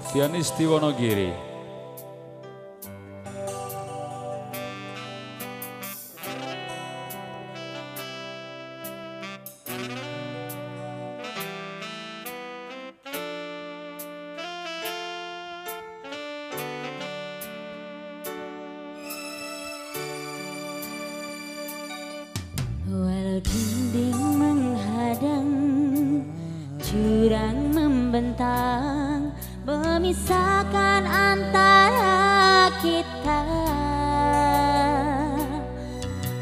Vianisti Wonogiri. Walau dinding menghadang, jurang membentang, memisahkan antara kita.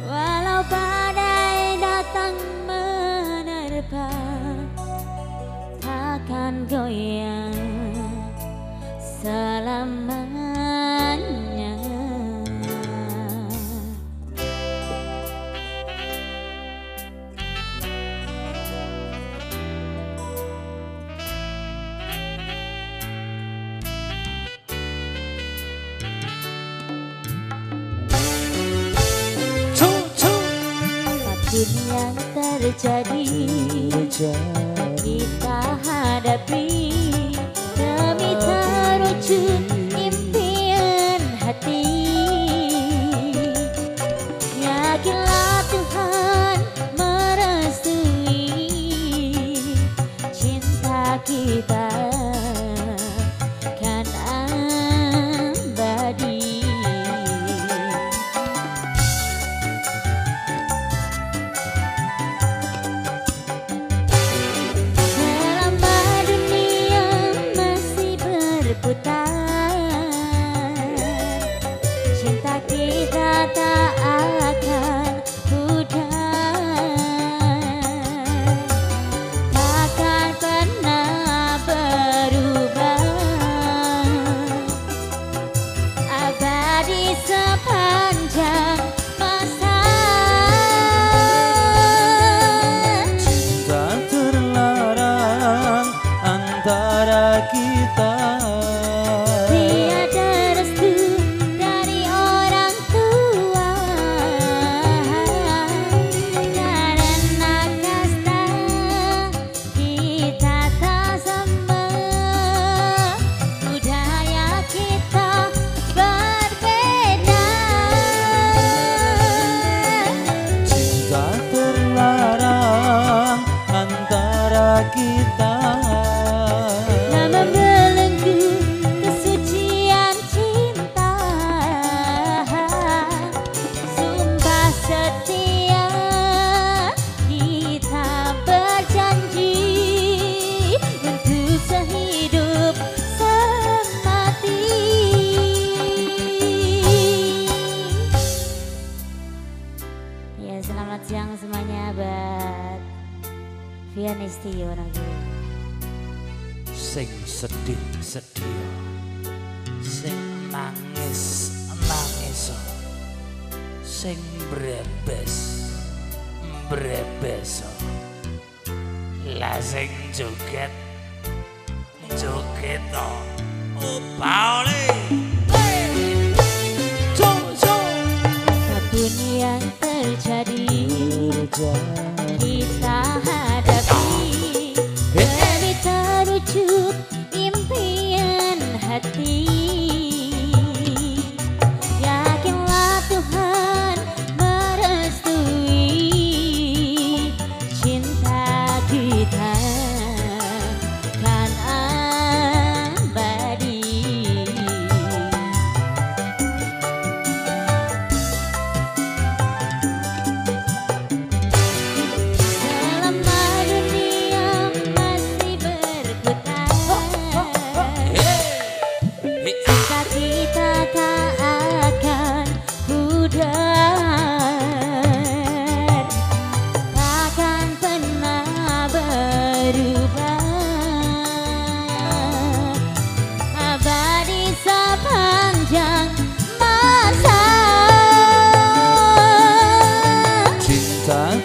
Walau badai datang menerpa, takkan goyang selamanya. Apapun yang terjadi, kita hadapi demi terwujud impian hati. Yakinlah Tuhan merestui cinta kita kan abadi. Cinta kita tak akan pudar, takkan pernah berubah, abadi sepanjang masa. Cinta terlarang antara kita. Kita tak membelenggu kesucian cinta, sumpah setia kita berjanji untuk sehidup semati. Ya, selamat siang semuanya buat Vianisti Wonogiri. sing sedih-sedih, sing nangis-nangis, sing brebes, lah sing joget Pauli. Apapun yang terjadi, kita hadapi demi terwujud impian hati. Yakinlah Tuhan merestui cinta kita kan abadi.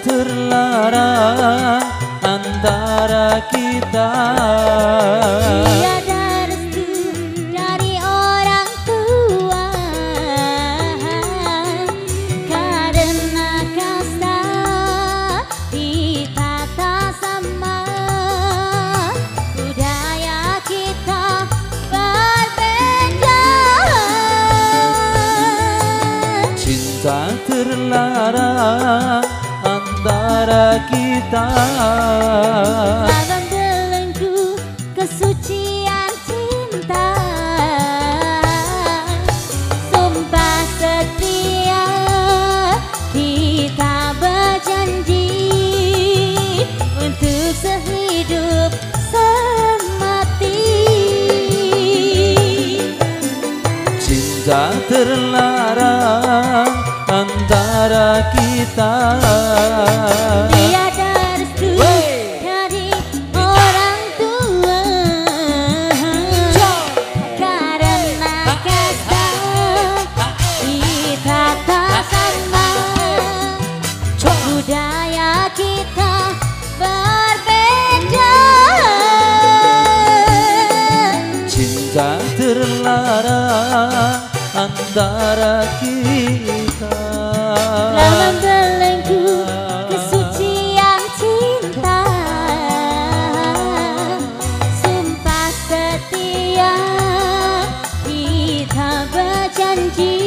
Terlarang antara kita. Tiada restu dari orang tua, karena kasta kita tak sama, budaya kita terlarang antara kita. Dalam belenggu kesucian cinta, sumpah setia kita berjanji untuk sehidup semati. Cinta terlarang antara kita. Tiada restu dari orang tua, karena kasta kita tak sama, budaya kita berbeda. Cinta terlarang antara kita. Dalam belenggu kesucian cinta, sumpah setia kita berjanji